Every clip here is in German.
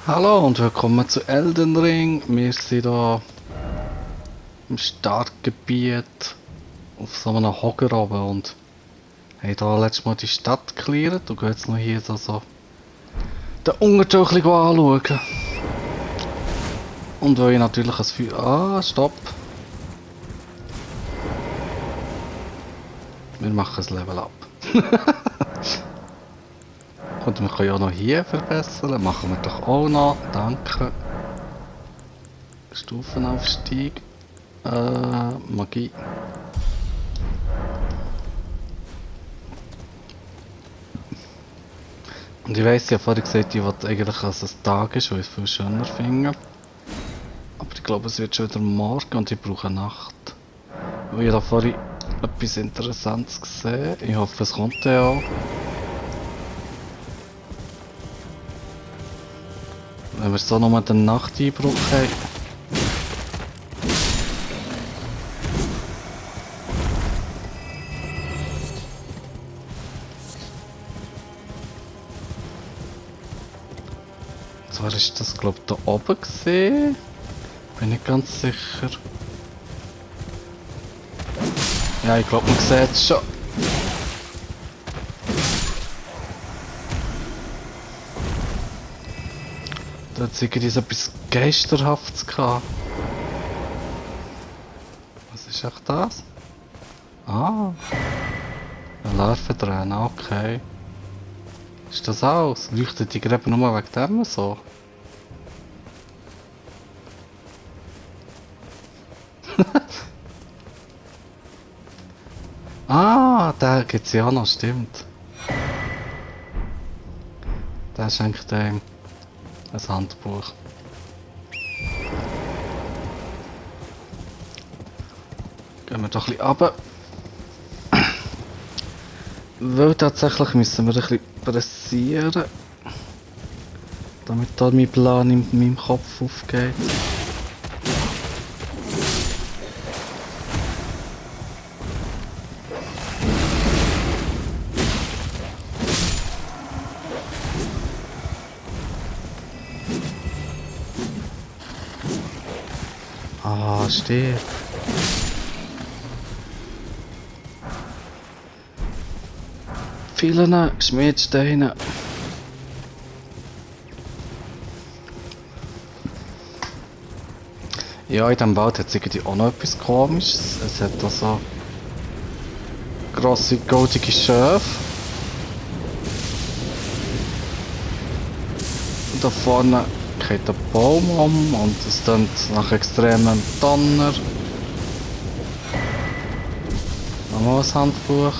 Hallo und willkommen zu Elden Ring. Wir sind hier im Startgebiet auf so einem Hocker oben und haben hier letztes Mal die Stadt gecleart und gehen jetzt noch hier so den Unterton ein bisschen anschauen. Und weil ich natürlich ein Feuer... Ah, stopp. Wir machen ein Level up. Und wir können ja noch hier verbessern. Machen wir doch auch noch. Danke. Stufenaufstieg. Magie. Und ich weiss, ich habe vorhin gesagt, ich wollte eigentlich, dass es Tag ist, weil ich es viel schöner finde. Aber ich glaube, es wird schon wieder morgen und ich brauche Nacht. Und ich habe vorhin etwas Interessantes gesehen. Ich hoffe, es kommt ja auch. Wenn wir so nochmal den Nachteinbruch haben. Und zwar ist das, glaube ich, da oben gesehen. Bin nicht ganz sicher. Ja, ich glaube, man sieht es schon. Da hat es irgendwie so etwas Geisterhaftes gehabt. Was ist echt das? Ah, ein Larvendrehen, okay. Ist das aus? Leuchtet die Gräben nur wegen dem so? Ah, der gibt's ja noch, stimmt. Der schenkt ihm ein Handbuch. Gehen wir doch ein bisschen runter. Weil tatsächlich müssen wir ein bisschen pressieren. Damit da mein Plan in meinem Kopf aufgeht. Ah, stirb. Viele Schmiedsteine. Ja, in diesem Wald hat es irgendwie auch noch etwas Komisches. Es hat da so grosse, goldige Schöfe. Und da vorne geht der Baum um und es klingt nach extremem Donner. Nochmal ein Handbuch.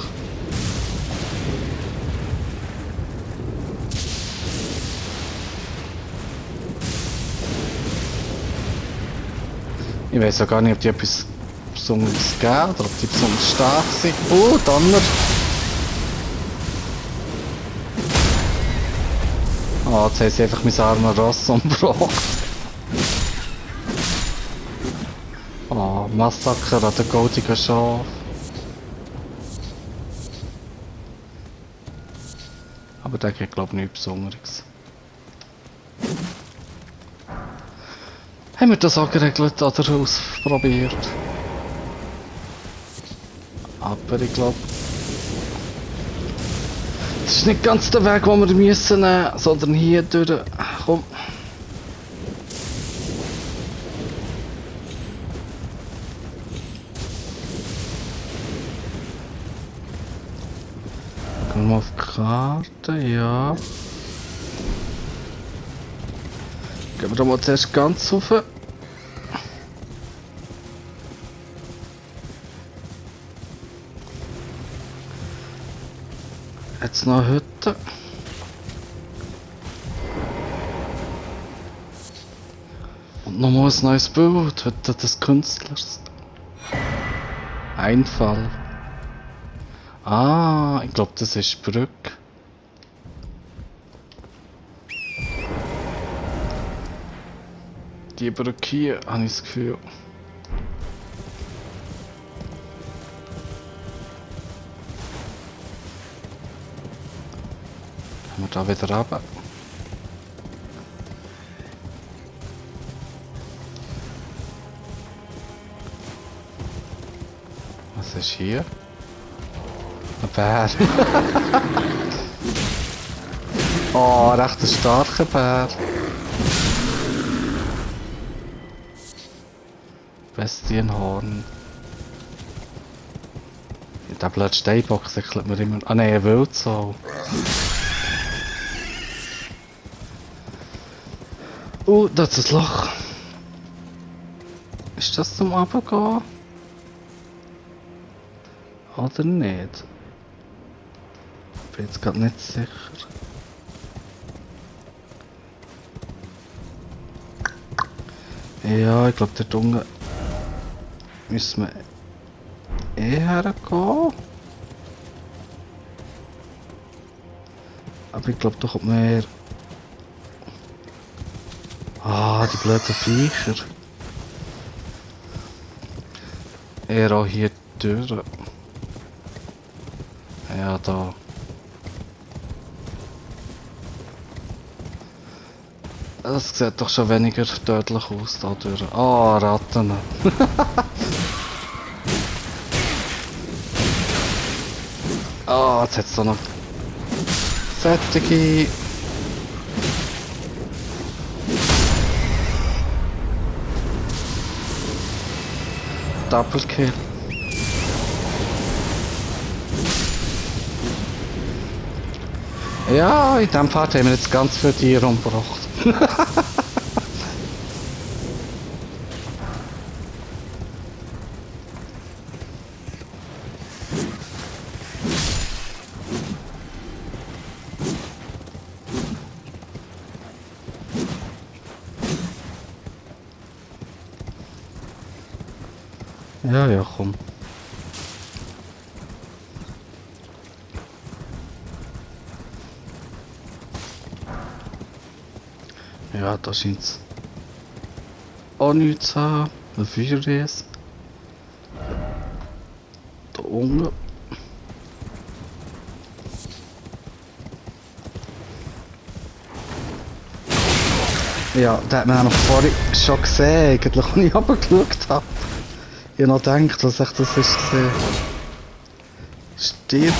Ich weiß auch gar nicht, ob die etwas Besonderes geben oder ob die besonders stark sind. Oh, Donner! Ah, jetzt haben sie einfach mein armes Ross umgebracht. Ah, Massaker an der goldigen Schaf. Aber der geht, glaube ich, nichts Besonderes. Haben wir das auch geregelt oder ausprobiert? Aber ich glaube, das ist nicht ganz der Weg, den wir müssen nehmen, sondern hier durch. Komm. Gehen wir mal auf die Karte, ja. Gehen wir da mal zuerst ganz rauf. Jetzt noch eine Hütte. Und nochmal ein neues Bild. Hütte des Künstlers. Einfall. Ah, ich glaube, das ist die Brücke. Die Brücke hier, habe ich das Gefühl. Gehen wir da wieder runter. ist hier? Ein Bär. Oh, recht ein starker Bär. Bestienhorn. Der blöde Steinbock säckelt mir immer... Ah nein, ein Wildsau. Das ist ein Loch. Ist das zum Runtergehen? Oder nicht? Bin jetzt gerade nicht sicher. Ja, ich glaube, dort unten müssen wir hergehen. Aber ich glaube, da kommt mehr. Ah, die blöden Viecher. Eher auch hier durch. Ja, da. Das sieht doch schon weniger tödlich aus da durch. Ah, Ratten. Ah, jetzt hat es da noch sättige. Double Kill. Ja, in diesem Part haben wir jetzt ganz viele Tiere umgebracht. Ja, ja, komm. Ja, da scheint es auch nichts zu haben. Ein Feuerries. Da unten. Ja, da hat man noch vorhin schon gesehen, eigentlich, als ich runtergeschaut habe. Ich habe noch gedacht, was echt das ist gesehen. Stirb.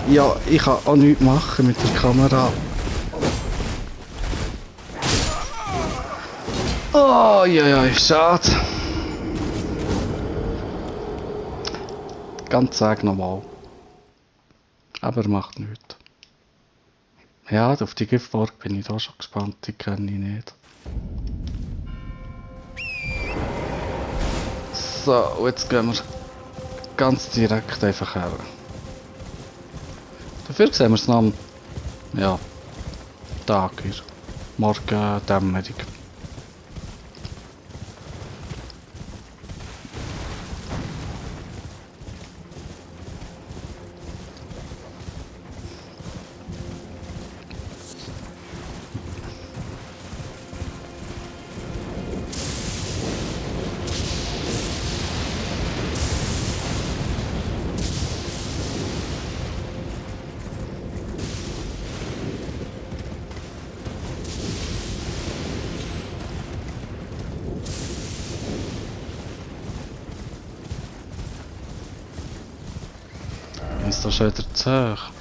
Ja, ich kann auch nichts machen mit der Kamera. Oh, ja, schade. Ganz sag nochmal. Aber macht nichts. Ja, auf die Giftburg bin ich da schon gespannt, die kenne ich nicht. So, jetzt gehen wir ganz direkt einfach her. Dafür sehen wir es noch am Tag hier. Morgen Dämmerung. Ist da schon wieder zu hoch?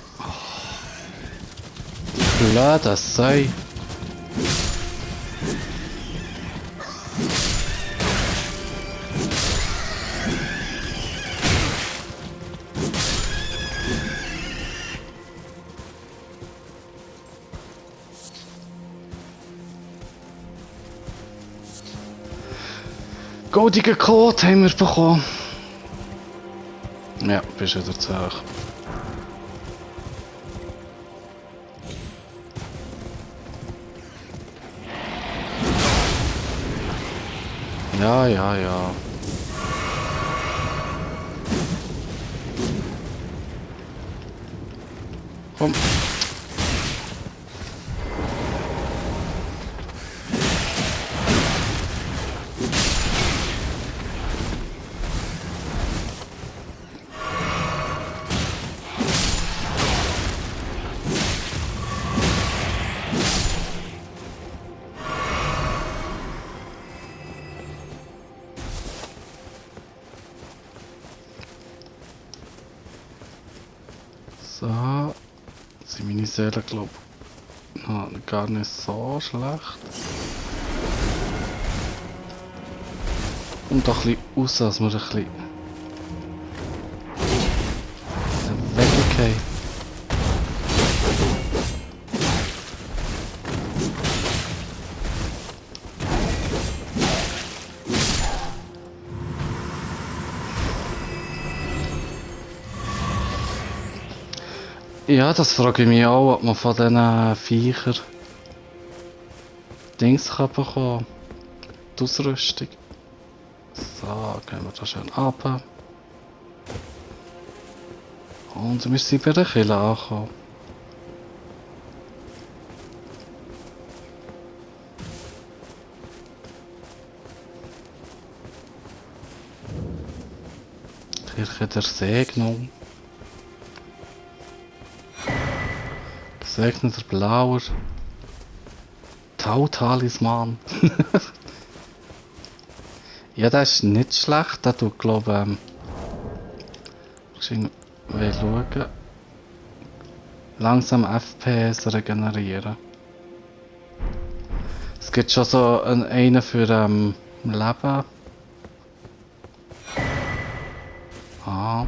Blödes Sei. Goldigen Code haben wir bekommen. Ja, bist wieder zu hoch. Ja. Komm. So. Jetzt sind meine Seelen, glaube ich, gar nicht so schlecht. Und da ein bisschen raus, dass wir ein bisschen weggehen. Ja, das frage ich mich auch, ob man von diesen Viechern Dings kann bekommen. Die Ausrüstung. So, gehen wir da schön runter. Und wir sind bei der Kille angekommen. Kirche der Segnung. Gesegneter Blauer. Tautalisman. Ja, der ist nicht schlecht. Der tut, glaube ich, will schauen. Langsam FPS regenerieren. Es gibt schon so einen für Leben. Ah.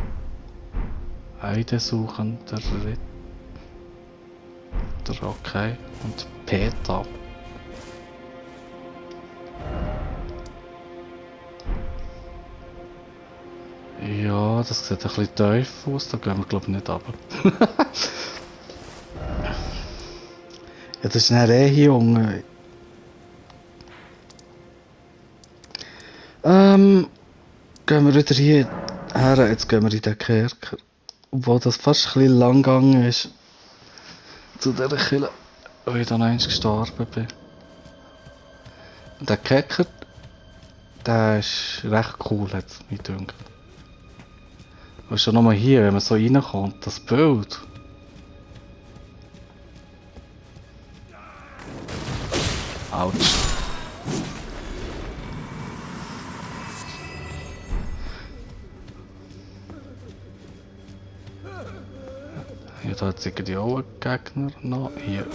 Heidesuchender Ritter. Okay. Und Peter. Ja, das sieht ein bisschen tief aus, da gehen wir glaube ich nicht runter. Ja, das ist ein hier unten. Gehen wir wieder hier her, jetzt gehen wir in den Kerker. Obwohl das fast ein bisschen lang gegangen ist. Zu dieser Kille, wo ich dann einst gestorben bin. Und der Kerker, der ist recht cool, hat es mich gedacht. Und schon nochmal hier, wenn man so reinkommt, das Bild. Autsch. Hier da hat irgendwie auch einen Gegner noch. Hier.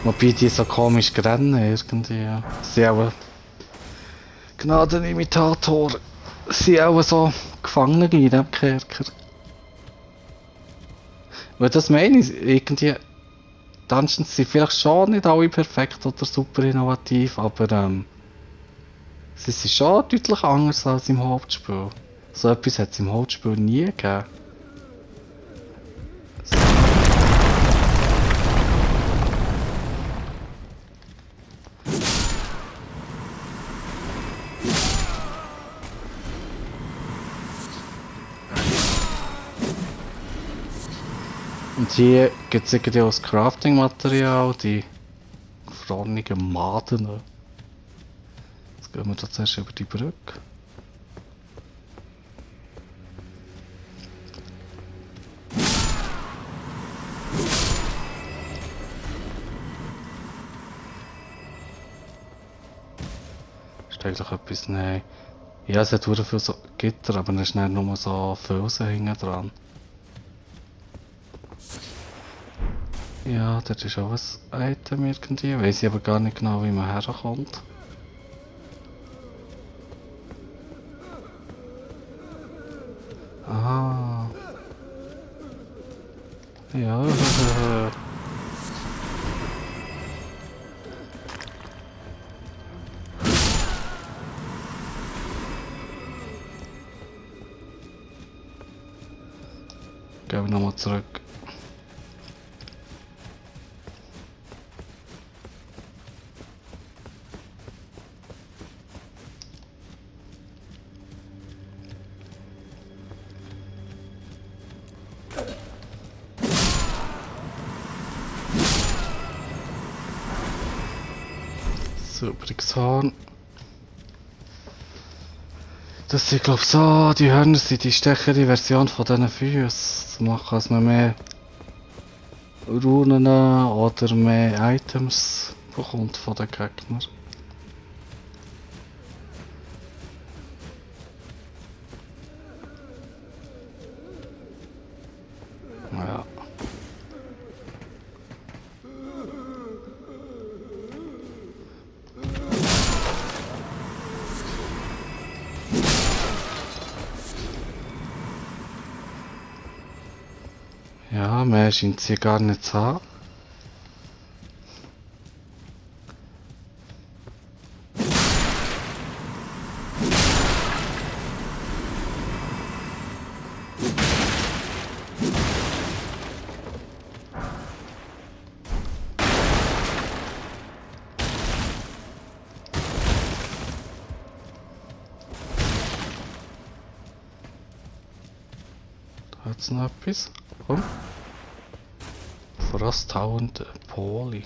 Wobei die so komisch rennen irgendwie. Ja. Sie auch Gnadenimitator. Sie auch so Gefangene in diesem Kerker. Weil das meine ich, irgendwie. Dungeons sind vielleicht schon nicht alle perfekt oder super innovativ, aber sie sind schon deutlich anders als im Hauptspiel. So etwas hat es im Hauptspiel nie gegeben. Und hier gibt es irgendwie auch das Crafting-Material, die gefrorenen Maden. Jetzt gehen wir da zuerst über die Brücke. Ist eigentlich etwas, nein. Ja, es hat sehr viel so Gitter, aber es ist nicht nur so Felsen hinten dran. Ja, dort ist auch ein Item irgendwie. Weiss ich aber gar nicht genau, wie man herkommt. Ah. Ja. Gehen wir nochmal zurück. Übrigens Horn. Das sind glaube ich so, die Hörner sind die stärkere Version von diesen Füßen. Das macht, dass man mehr Runen oder mehr Items bekommt von den Gegnern. Ja, mehr scheint sie gar nicht zu haben. Da hat's noch etwas. Komm. Frosthauende Poli.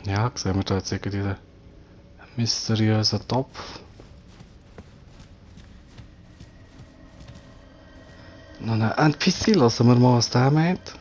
Ja, sehen wir da jetzt irgendwie den mysteriösen Topf. Noch ein NPC, lassen wir mal, was der meint.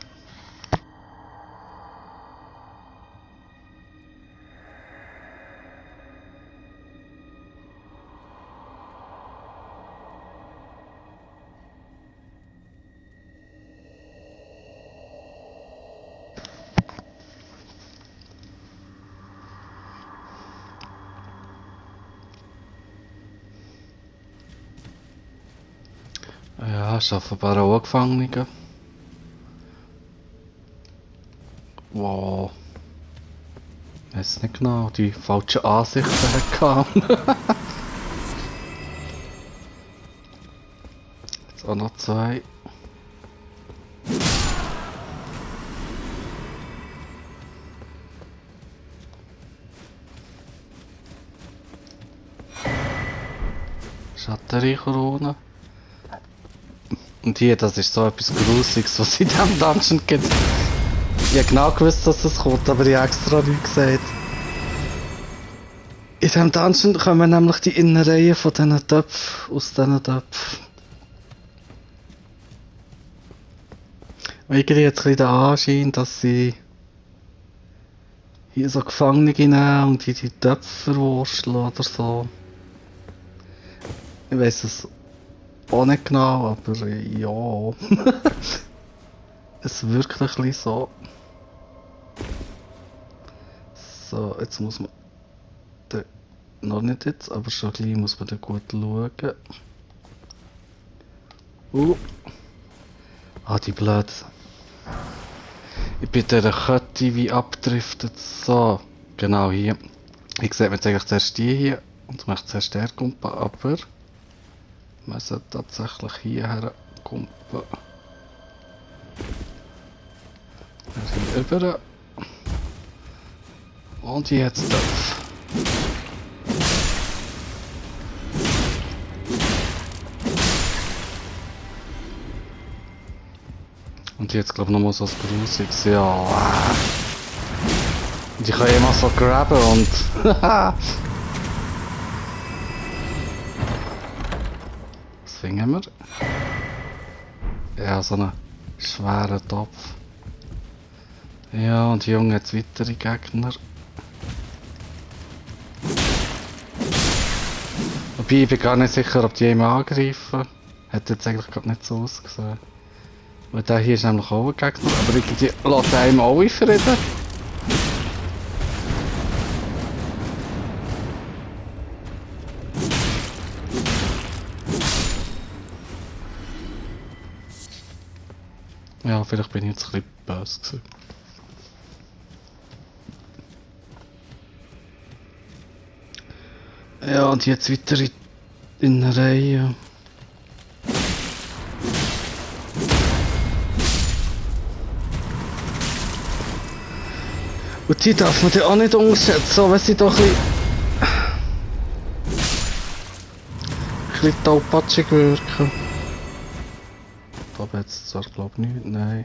Ja, ist offenbar auch ein Gefangener. Wow. Ich weiß nicht genau, die falschen Ansichten hatte. Jetzt auch noch zwei. Schattenreich-Corona. Und hier, das ist so etwas Grusiges, was es in diesem Dungeon gibt. Ich habe genau gewusst, dass es kommt, aber ich habe extra nicht gesagt. In diesem Dungeon kommen nämlich die Innereien von diesen Töpfen, aus diesen Töpfen. Und irgendwie hat es ein bisschen den Anschein, dass sie hier so Gefangene nehmen und die Töpfe verwursteln oder so. Ich weiss es auch nicht genau, aber ja. Es wirkt ein bisschen so. So, jetzt muss man... Noch nicht jetzt, aber schon gleich muss man da gut schauen. Ah, die blöd. Ich bin dieser Kette wie abgedriftet. So, genau hier. Ich sehe jetzt eigentlich zuerst die hier und möchte zuerst der kumpen, aber man sollte tatsächlich hierher kumpen. Dann sind wir über. Und jetzt das. Und jetzt glaube ich nochmal so ein Grusiges, ja. Und ich kann immer so graben und... Was finden wir? Ja, so einen schweren Topf. Ja, und hier hat es weitere Gegner. Wobei, ich bin gar nicht sicher, ob die jemand angreifen. Hat jetzt eigentlich gerade nicht so ausgesehen. Weil der hier ist nämlich auch ein Gegner, aber irgendwie lässt er ihm auch in Frieden. Ja, vielleicht bin ich jetzt ein bisschen böse gewesen. Ja, und jetzt weiter in der Reihe. Und die darf man ja auch nicht unterschätzen, so wenn sie doch ein bisschen taubpatschig wirken. Da habe jetzt zwar glaube ich nicht, nein.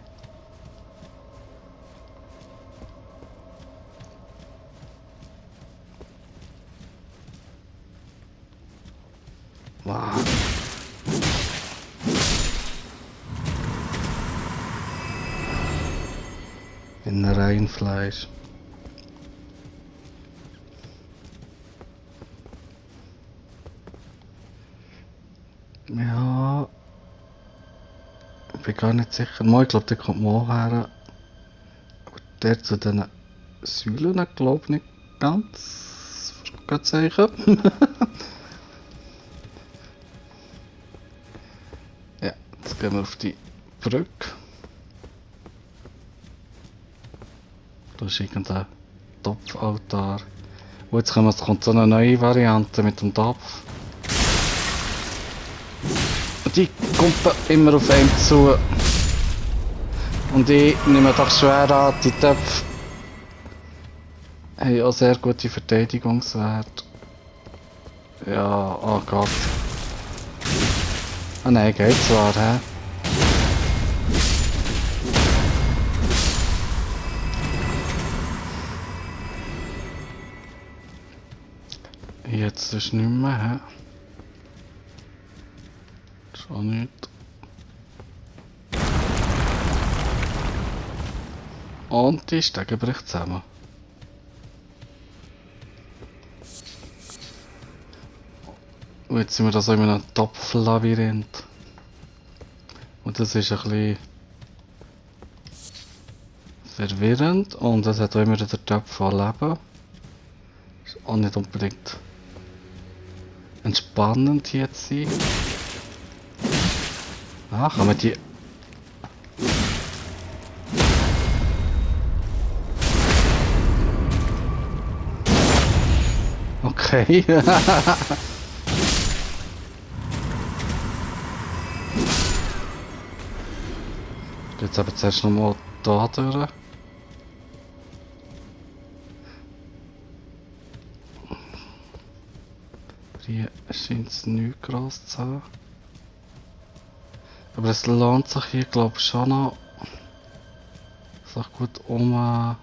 Wow. In Reinfleisch. Ja. Ich bin gar nicht sicher. Mal, ich glaube, der kommt mal her. Aber der zu den Säulen glaube ich nicht ganz. Fragezeichen. gehen wir auf die Brücke. Da ist irgendein Topfaltar. Und jetzt kommt so eine neue Variante mit dem Topf. Und die kommt immer auf einen zu. Und ich nehme doch schwer an, die Töpfe haben auch sehr gute Verteidigungswerte. Ja, oh Gott. Ah nein, geht zwar, hä? Jetzt ist nicht mehr, hä? Schon nicht. Und die Stege bricht zusammen. Und jetzt sind wir da so in einem Topflabyrinth. Und das ist ein bisschen verwirrend und es hat auch immer der Topf von Leben. Ist auch nicht unbedingt entspannend hier zu sein. Ah, kann man die... Okay. Jetzt aber zuerst noch mal da durch. Hier scheint es nichts gross zu haben. Aber es lohnt sich hier glaube ich schon noch, sich gut umzuschauen.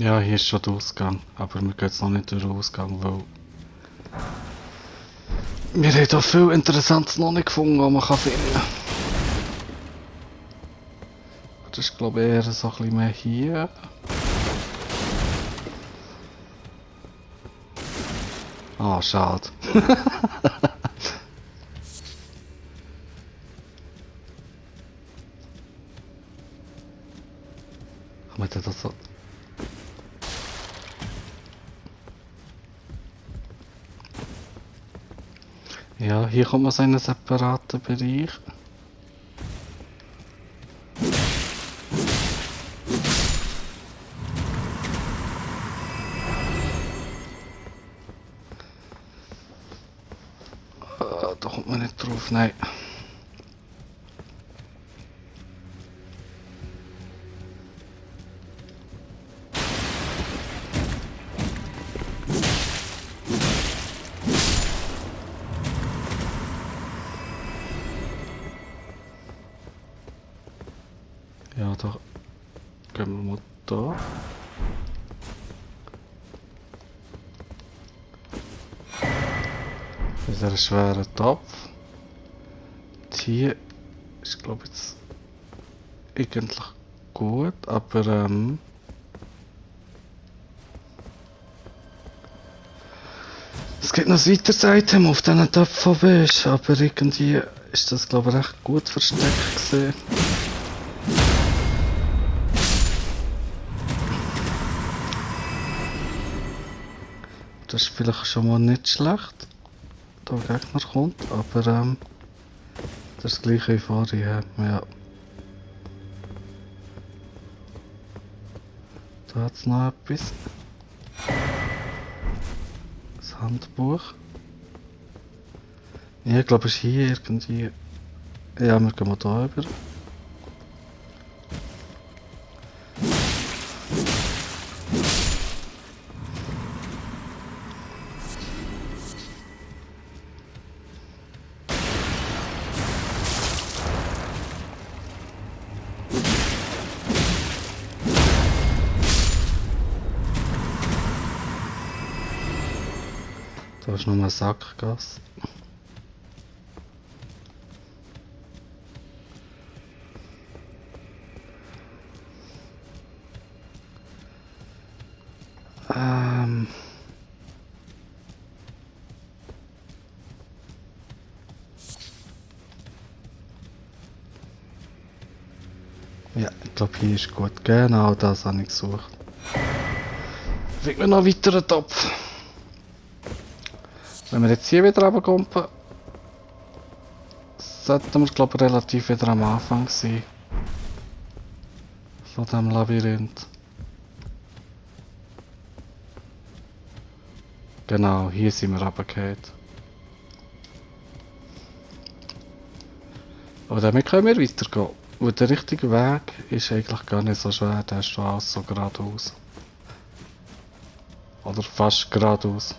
Ja, hier ist schon der Ausgang, aber wir gehen jetzt noch nicht durch den Ausgang, weil wir haben hier viel Interessantes noch nicht gefunden, was man kann finden kann. Das ist glaube ich eher so ein bisschen mehr hier. Ah, schade. Kann man das so... Ja, hier kommt man so in einen separaten Bereich. Da kommt man nicht drauf, nein. Ja, da gehen wir mal da. Das ist ein schwerer Topf. Hier ist glaube ich jetzt eigentlich gut, aber es gibt noch ein weiteres Item auf diesen Töpfen oben ist, aber irgendwie ist das glaube ich recht gut versteckt gewesen. Das ist vielleicht schon mal nicht schlecht, da ein Gegner kommt, aber das ist das gleiche wie vorher, ja. Da hat es noch etwas. Das Handbuch. Ja, ich glaube es ist hier irgendwie... Ja, wir gehen mal da rüber. Da ist nochmal eine Sackgasse. Ja, ich glaube hier ist gut. Genau das habe ich gesucht. Finden wir noch einen weiteren Topf. Wenn wir jetzt hier wieder runterkommen, sollten wir glaube ich relativ wieder am Anfang sein. Von diesem Labyrinth. Genau, hier sind wir runtergefallen. Aber damit können wir weitergehen. Und der richtige Weg ist eigentlich gar nicht so schwer, der ist schon alles so geradeaus. Oder fast geradeaus.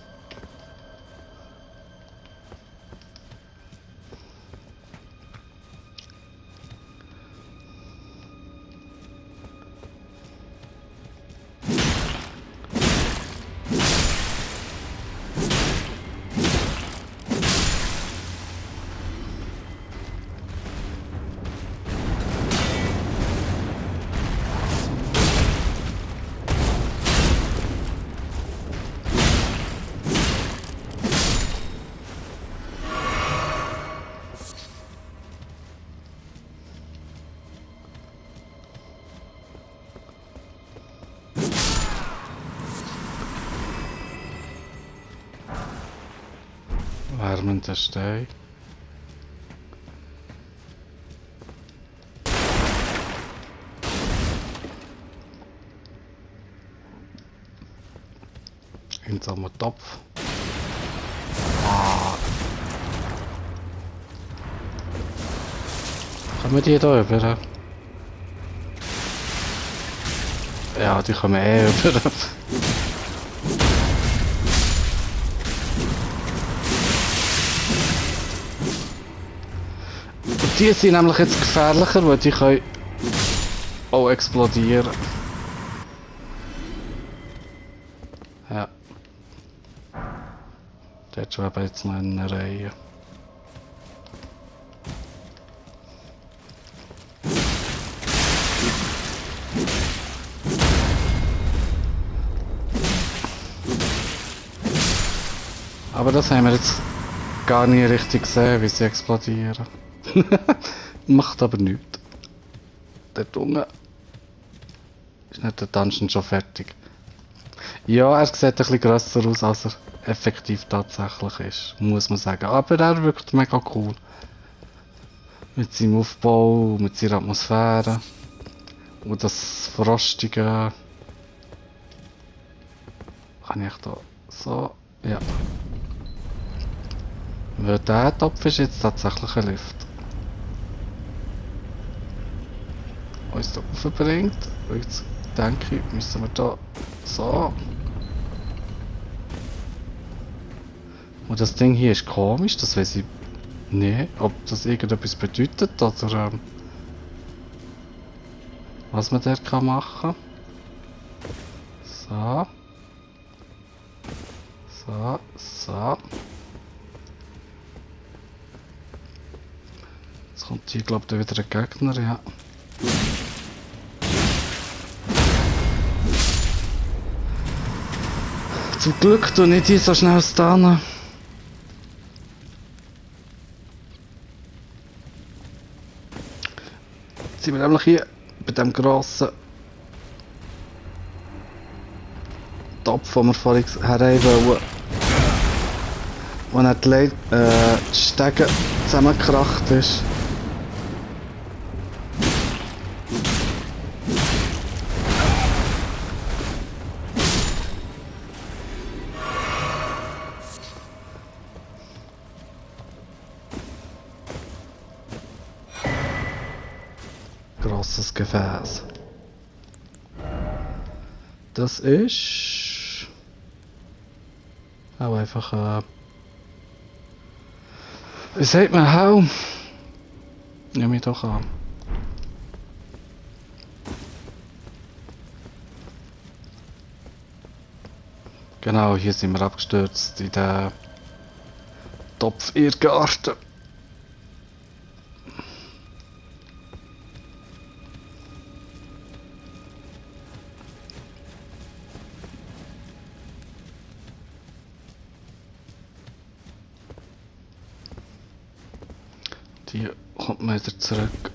Wärmender Stein. In so einem Topf. Ah. Kommen die da über? Ja, die kommen eh über. Und die sind nämlich jetzt gefährlicher, weil die können auch explodieren. Ja. Dort schweben jetzt noch in einer Reihe. Aber das haben wir jetzt gar nicht richtig gesehen, wie sie explodieren. Macht aber nichts. Dort unten ist nicht der Dungeon schon fertig. Ja, er sieht ein bisschen grösser aus, als er effektiv tatsächlich ist, muss man sagen. Aber er wirkt mega cool. Mit seinem Aufbau, mit seiner Atmosphäre. Und das Frostige. Kann ich da so... Ja. Weil der Topf ist jetzt tatsächlich ein Lift. Uns da raufbringt. Und jetzt denke ich, müssen wir da so. Und das Ding hier ist komisch, das weiß ich nicht, ob das irgendetwas bedeutet oder was man dort kann machen. So. So, so. Jetzt kommt hier, glaube ich, wieder ein Gegner, ja. Zum Glück tue ich die so schnell stunnen. Jetzt sind wir nämlich hier bei dem grossen Topf, den wir vorhin herein wollen. Wo nicht die Stege zusammengekracht ist. Grosses Gefäß. Das ist auch einfach wie sagt man, Helm? Nehme ich doch an. Genau, hier sind wir abgestürzt in den Topf-Irrgarten. Die kommt man wieder zurück.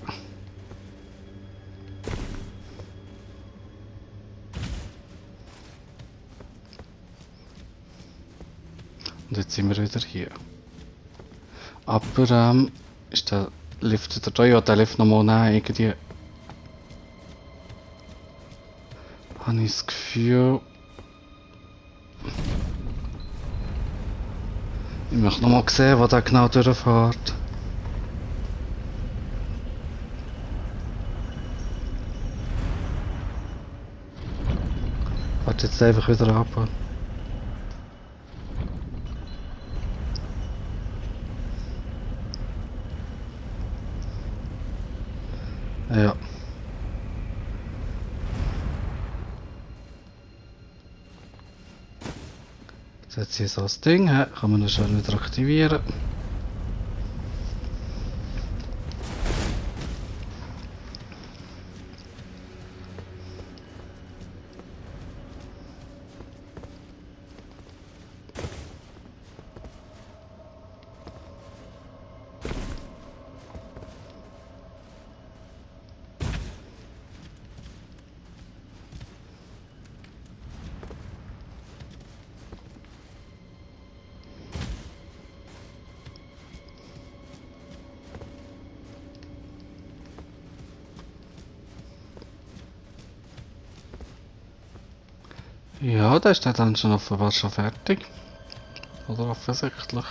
Und jetzt sind wir wieder hier. Aber, ist der Lift wieder da? Ja, der Lift nochmal nehmen, irgendwie. Habe ich das Gefühl... Ich möchte nochmal sehen, wo der genau durchfährt. Warte jetzt einfach wieder ab. Ja. Jetzt hat sie so das Ding, kann man das schon wieder aktivieren. Ja, da ist der dann schon offenbar schon fertig. Oder offensichtlich.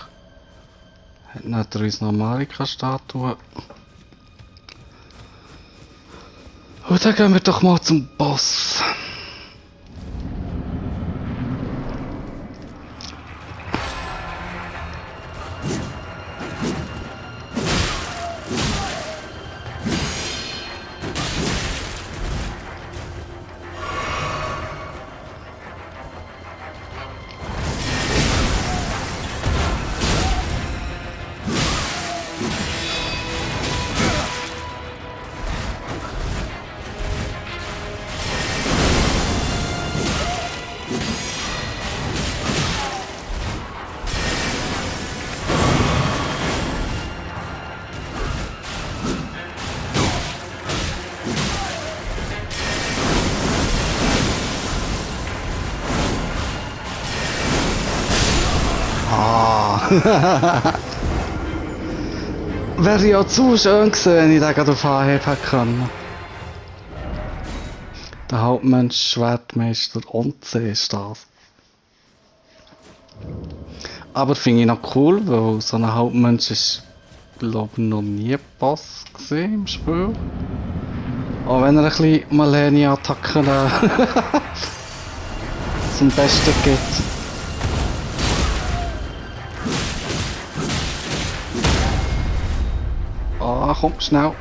Hat nicht er uns noch Marika-Statue. Und dann gehen wir doch mal zum Boss. Wäre ja zu schön gewesen, wenn ich den gerade auf Anhieb hätte können. Der Hauptmensch Schwertmeister Onze ist das. Aber finde ich noch cool, weil so ein Hauptmensch ist, glaube ich, noch nie Boss gewesen im Spiel. Auch wenn er ein bisschen Malenia-Attacken zum Besten gibt. Ah, komm, schnell.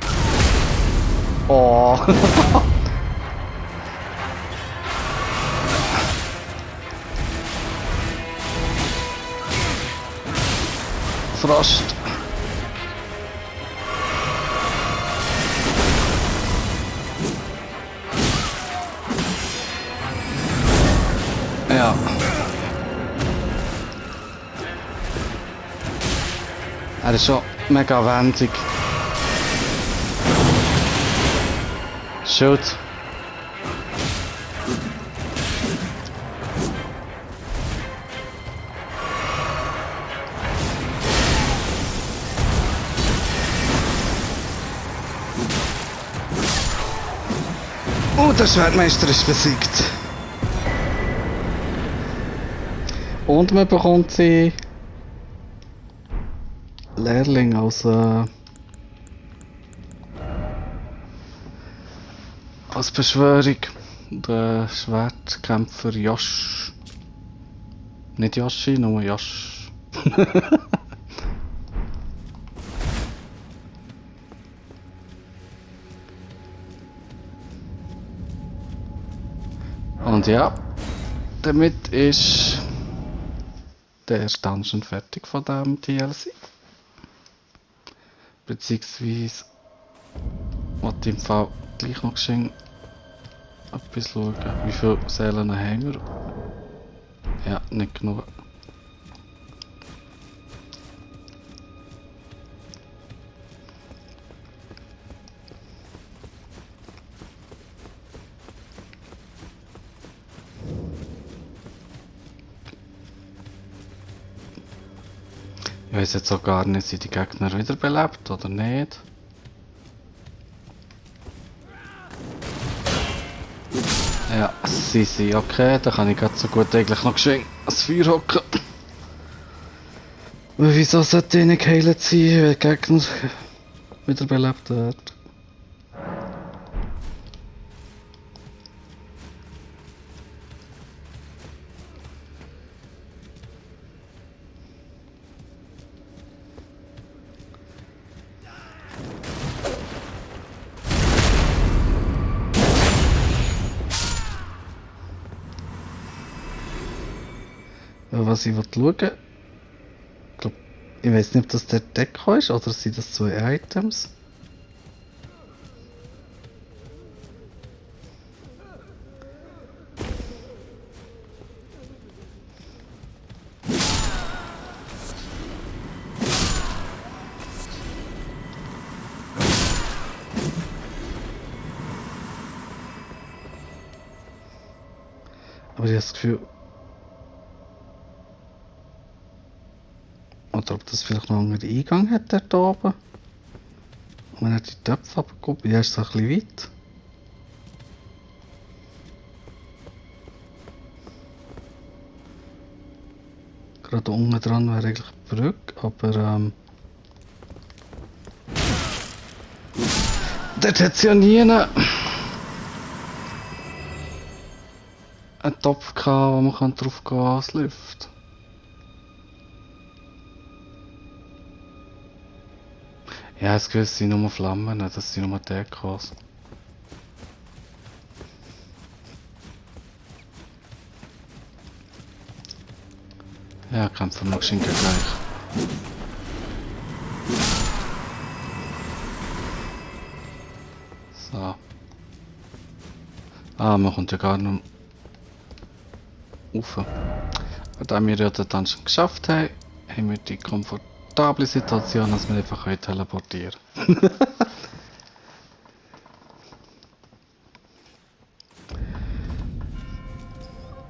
Oh. Frost. Ja. Er ist schon mega wendig. Schild. Oh, der Schwertmeister ist besiegt. Und man bekommt sie Lehrling als Beschwörung. Der Schwertkämpfer Josh. Nicht Yoshi, nur Josh. Und ja, damit ist der erste Dungeon fertig von diesem DLC. Beziehungsweise wollte ich im Fall gleich noch geschehen etwas schauen. Wie viele Seelen haben wir? Ja, nicht genug. Ich weiß jetzt auch gar nicht, sind die Gegner wiederbelebt oder nicht. Ja, sie, okay, da kann ich grad so gut eigentlich noch geschwind ans Feuer hocken. Wieso sollte ich nicht geheilt sein, wenn die Gegner wiederbelebt werden? Was ich schauen will, ich weiß nicht, ob das der Deko ist oder sind das zwei Items? Aber ich habe das Gefühl, oder ob das vielleicht noch einen anderen Eingang hat dort oben. Und man hat die Töpfe abgeguckt, ja, ist so ein bisschen weit. Gerade unten dran wäre eigentlich die Brücke, aber dort hat es ja nie einen Topf gehabt, wo man drauf gehen kann als Lift. Ja, es sind nur Flammen, das sind nur Dekos. Ja, kämpfen wir geschwind gleich. So. Ah, man kommt ja gar nicht rauf. Da wir ja den Dungeon geschafft haben, haben wir die komfortable Situation, dass wir einfach teleportieren können.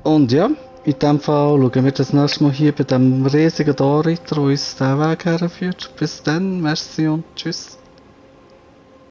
Und ja, in dem Fall schauen wir das nächste Mal hier bei dem riesigen Torritter, der uns diesen Weg herführt. Bis dann, merci und tschüss.